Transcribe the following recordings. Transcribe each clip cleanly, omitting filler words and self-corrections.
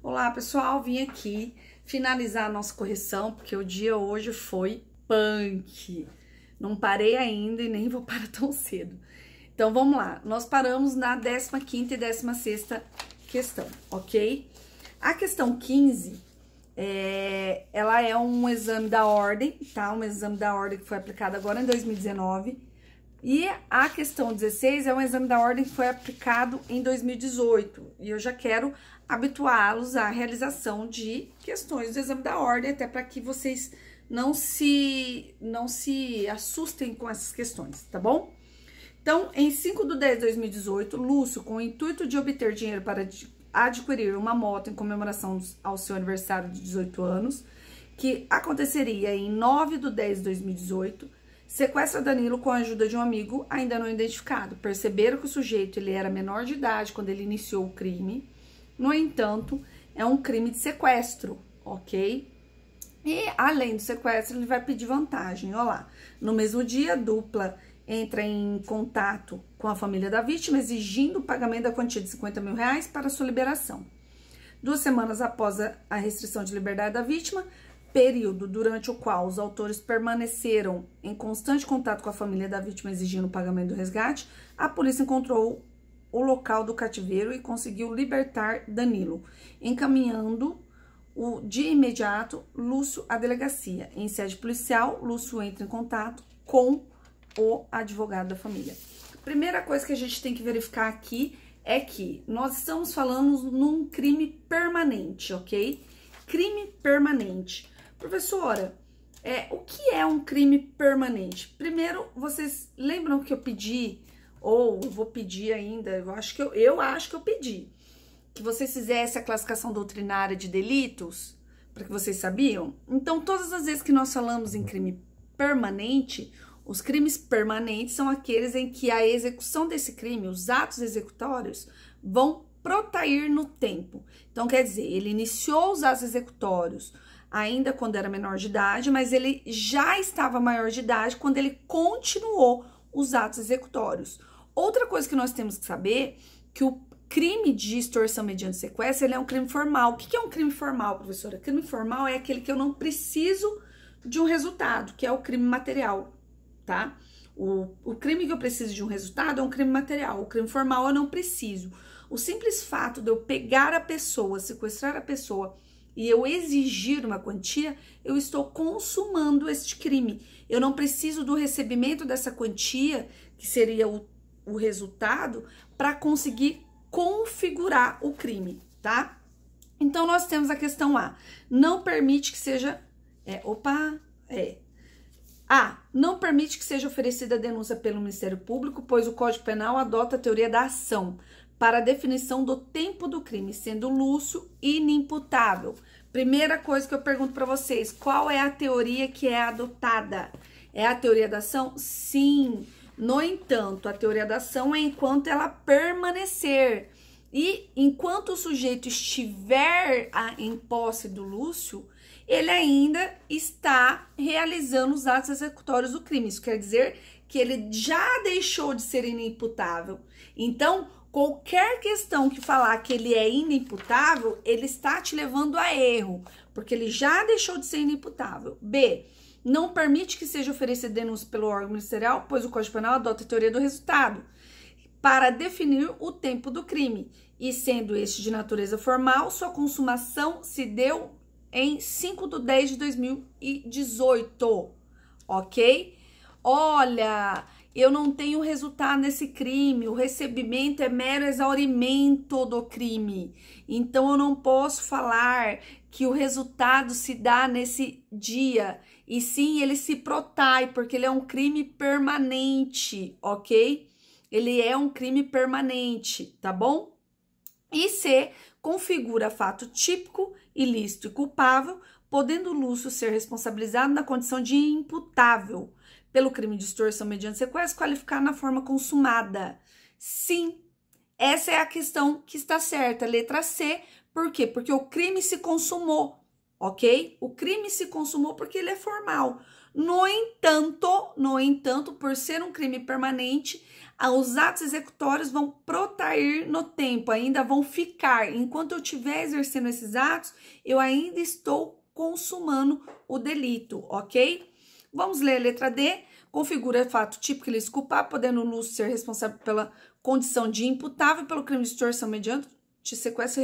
Olá, pessoal, vim aqui finalizar a nossa correção, porque o dia hoje foi punk. Não parei ainda e nem vou parar tão cedo. Então, vamos lá. Nós paramos na 15ª e 16ª questão, ok? A questão 15, ela é um exame da ordem, tá? Um exame da ordem que foi aplicado agora em 2019. E a questão 16 é um exame da ordem que foi aplicado em 2018. E eu já quero habituá-los à realização de questões do exame da ordem, até para que vocês não se assustem com essas questões, tá bom? Então, em 5/10/2018, Lúcio, com o intuito de obter dinheiro para adquirir uma moto em comemoração ao seu aniversário de 18 anos, que aconteceria em 9/10/2018, sequestra Danilo com a ajuda de um amigo ainda não identificado. Perceberam que o sujeito ele era menor de idade quando ele iniciou o crime. No entanto, é um crime de sequestro, ok? E, além do sequestro, ele vai pedir vantagem. Olha lá, no mesmo dia, a dupla entra em contato com a família da vítima, exigindo o pagamento da quantia de R$50 mil para sua liberação. 2 semanas após a restrição de liberdade da vítima, período durante o qual os autores permaneceram em constante contato com a família da vítima exigindo o pagamento do resgate, a polícia encontrou o local do cativeiro e conseguiu libertar Danilo, encaminhando de imediato Lúcio à delegacia. Em sede policial, Lúcio entra em contato com o advogado da família. Primeira coisa que a gente tem que verificar aqui é que nós estamos falando num crime permanente, ok? Crime permanente. Professora, o que é um crime permanente? Primeiro, vocês lembram que eu pedi, ou vou pedir ainda, eu acho que eu pedi, que vocês fizessem a classificação doutrinária de delitos, para que vocês sabiam? Então, todas as vezes que nós falamos em crime permanente, os crimes permanentes são aqueles em que a execução desse crime, os atos executórios, vão protrair no tempo. Então, quer dizer, ele iniciou os atos executórios ainda quando era menor de idade, mas ele já estava maior de idade quando ele continuou os atos executórios. Outra coisa que nós temos que saber, que o crime de extorsão mediante sequestro, ele é um crime formal. O que é um crime formal, professora? Crime formal é aquele que eu não preciso de um resultado, que é o crime material, tá? O crime que eu preciso de um resultado é um crime material. O crime formal eu não preciso. O simples fato de eu pegar a pessoa, sequestrar a pessoa e eu exigir uma quantia, eu estou consumando este crime. Eu não preciso do recebimento dessa quantia, que seria o resultado, para conseguir configurar o crime, tá? Então, nós temos a questão A. Não permite que seja... não permite que seja oferecida a denúncia pelo Ministério Público, pois o Código Penal adota a teoria da ação para a definição do tempo do crime, sendo Lúcio inimputável. Primeira coisa que eu pergunto para vocês, qual é a teoria que é adotada? É a teoria da ação? Sim. No entanto, a teoria da ação é enquanto ela permanecer. E enquanto o sujeito estiver em posse do Lúcio, ele ainda está realizando os atos executórios do crime. Isso quer dizer que ele já deixou de ser inimputável. Então, qualquer questão que falar que ele é inimputável, ele está te levando a erro, porque ele já deixou de ser inimputável. B, não permite que seja oferecida denúncia pelo órgão ministerial, pois o Código Penal adota a teoria do resultado para definir o tempo do crime. E sendo este de natureza formal, sua consumação se deu em 5/10/2018, ok? Olha, eu não tenho resultado nesse crime, o recebimento é mero exaurimento do crime. Então, eu não posso falar que o resultado se dá nesse dia. E sim, ele se protrai, porque ele é um crime permanente, ok? Ele é um crime permanente, tá bom? E C, configura fato típico, ilícito e culpável, podendo Lúcio ser responsabilizado na condição de imputável pelo crime de extorsão mediante sequestro, qualificar na forma consumada. Sim, essa é a questão que está certa, letra C. Por quê? Porque o crime se consumou, ok? O crime se consumou porque ele é formal. No entanto, por ser um crime permanente, Os atos executórios vão protrair no tempo, ainda vão ficar. Enquanto eu estiver exercendo esses atos, eu ainda estou consumando o delito, ok? Vamos ler a letra D. Configura fato típico ilícito culpável, podendo o Lúcio ser responsável pela condição de imputável pelo crime de extorsão mediante sequestro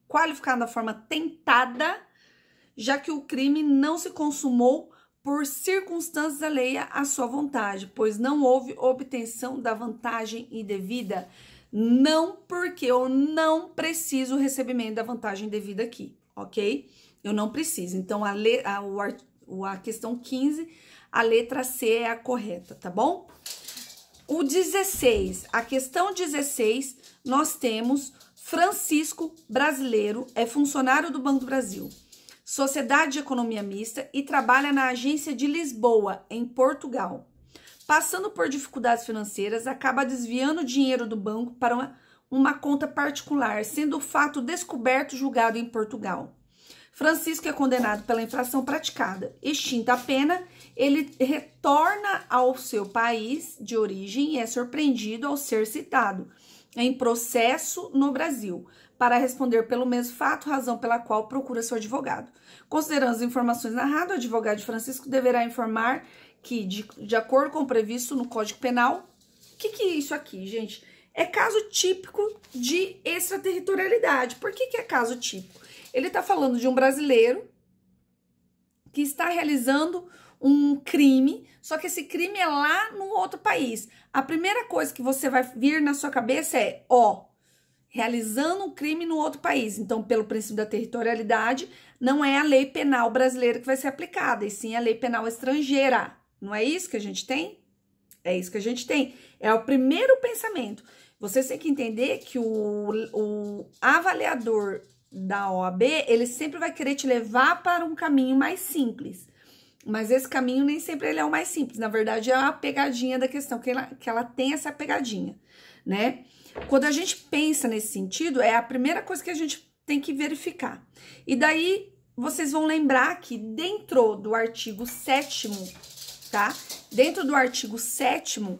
qualificado da forma tentada, já que o crime não se consumou por circunstâncias alheias à sua vontade, pois não houve obtenção da vantagem indevida. Não, porque eu não preciso o recebimento da vantagem indevida aqui, ok? Eu não preciso. Então, a questão 15, a letra C é a correta, tá bom? O 16, a questão 16, nós temos Francisco, brasileiro, é funcionário do Banco do Brasil, Sociedade de Economia Mista e trabalha na agência de Lisboa, em Portugal. Passando por dificuldades financeiras, acaba desviando dinheiro do banco para uma conta particular, sendo o fato descoberto julgado em Portugal. Francisco é condenado pela infração praticada. Extinta a pena, ele retorna ao seu país de origem e é surpreendido ao ser citado em processo no Brasil, para responder pelo mesmo fato, razão pela qual procura seu advogado. Considerando as informações narradas, o advogado de Francisco deverá informar que, de acordo com o previsto no Código Penal, o que é isso aqui, gente? É caso típico de extraterritorialidade. Por que é caso típico? Ele está falando de um brasileiro que está realizando um crime, só que esse crime é lá no outro país. A primeira coisa que você vai vir na sua cabeça é, realizando um crime no outro país. Então, pelo princípio da territorialidade, não é a lei penal brasileira que vai ser aplicada, e sim a lei penal estrangeira. Não é isso que a gente tem? É isso que a gente tem. É o primeiro pensamento. Você tem que entender que o avaliador da OAB, ele sempre vai querer te levar para um caminho mais simples. Mas esse caminho nem sempre ele é o mais simples. Na verdade, é a pegadinha da questão, que ela tem essa pegadinha, né? Quando a gente pensa nesse sentido, é a primeira coisa que a gente tem que verificar. E daí, vocês vão lembrar que dentro do artigo 7º, tá? Dentro do artigo 7º,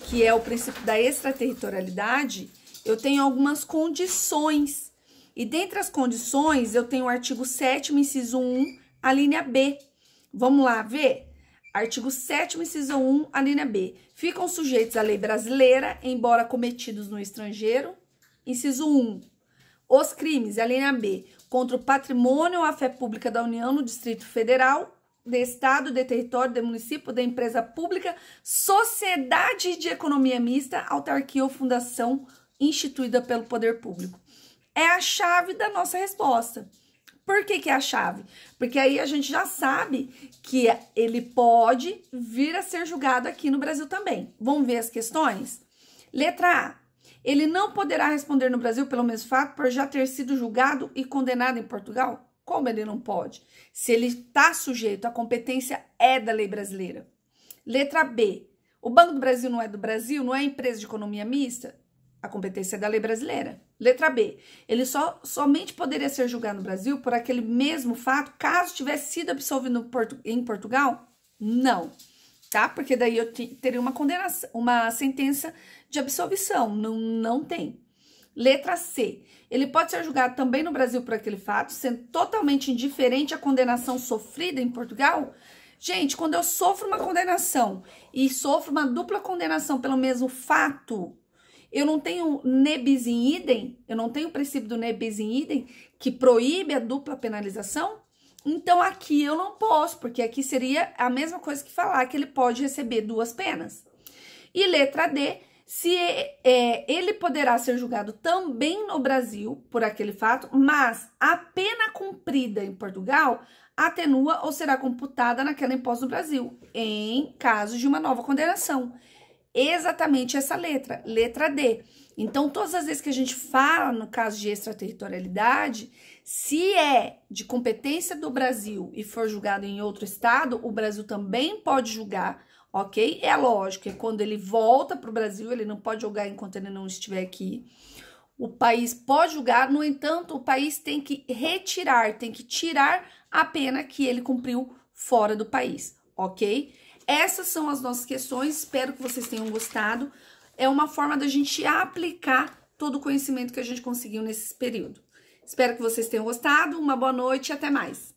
que é o princípio da extraterritorialidade, eu tenho algumas condições. E dentre as condições, eu tenho o artigo 7º, inciso 1, a linha B. Vamos lá ver? Artigo 7º, inciso 1, a linha B. Ficam sujeitos à lei brasileira, embora cometidos no estrangeiro. Inciso 1. Os crimes, a linha B, contra o patrimônio ou a fé pública da União no Distrito Federal, de Estado, de território, de município, de empresa pública, sociedade de economia mista, autarquia ou fundação instituída pelo poder público. É a chave da nossa resposta. Por que é a chave? Porque aí a gente já sabe que ele pode vir a ser julgado aqui no Brasil também. Vamos ver as questões? Letra A. Ele não poderá responder no Brasil pelo mesmo fato por já ter sido julgado e condenado em Portugal? Como ele não pode? Se ele está sujeito, a competência é da lei brasileira. Letra B. O Banco do Brasil não é do Brasil? Não é empresa de economia mista? A competência é da lei brasileira. Letra B. Ele somente poderia ser julgado no Brasil por aquele mesmo fato caso tivesse sido absolvido em Portugal? Não. Tá? Porque daí eu teria uma condenação, uma sentença de absolvição. Não tem. Letra C. Ele pode ser julgado também no Brasil por aquele fato, sendo totalmente indiferente à condenação sofrida em Portugal? Gente, quando eu sofro uma condenação e sofro uma dupla condenação pelo mesmo fato, eu não tenho ne bis in idem, eu não tenho o princípio do ne bis in idem, que proíbe a dupla penalização? Então, aqui eu não posso, porque aqui seria a mesma coisa que falar que ele pode receber duas penas. E letra D, se ele poderá ser julgado também no Brasil por aquele fato, mas a pena cumprida em Portugal atenua ou será computada naquela imposta no Brasil, em caso de uma nova condenação. Exatamente essa letra, letra D. Então, todas as vezes que a gente fala no caso de extraterritorialidade, se é de competência do Brasil e for julgado em outro estado, o Brasil também pode julgar, ok? É lógico, é quando ele volta para o Brasil, ele não pode julgar enquanto ele não estiver aqui. O país pode julgar, no entanto, o país tem que retirar, tem que tirar a pena que ele cumpriu fora do país, ok? Essas são as nossas questões, espero que vocês tenham gostado. é uma forma da gente aplicar todo o conhecimento que a gente conseguiu nesse período. Espero que vocês tenham gostado, uma boa noite e até mais!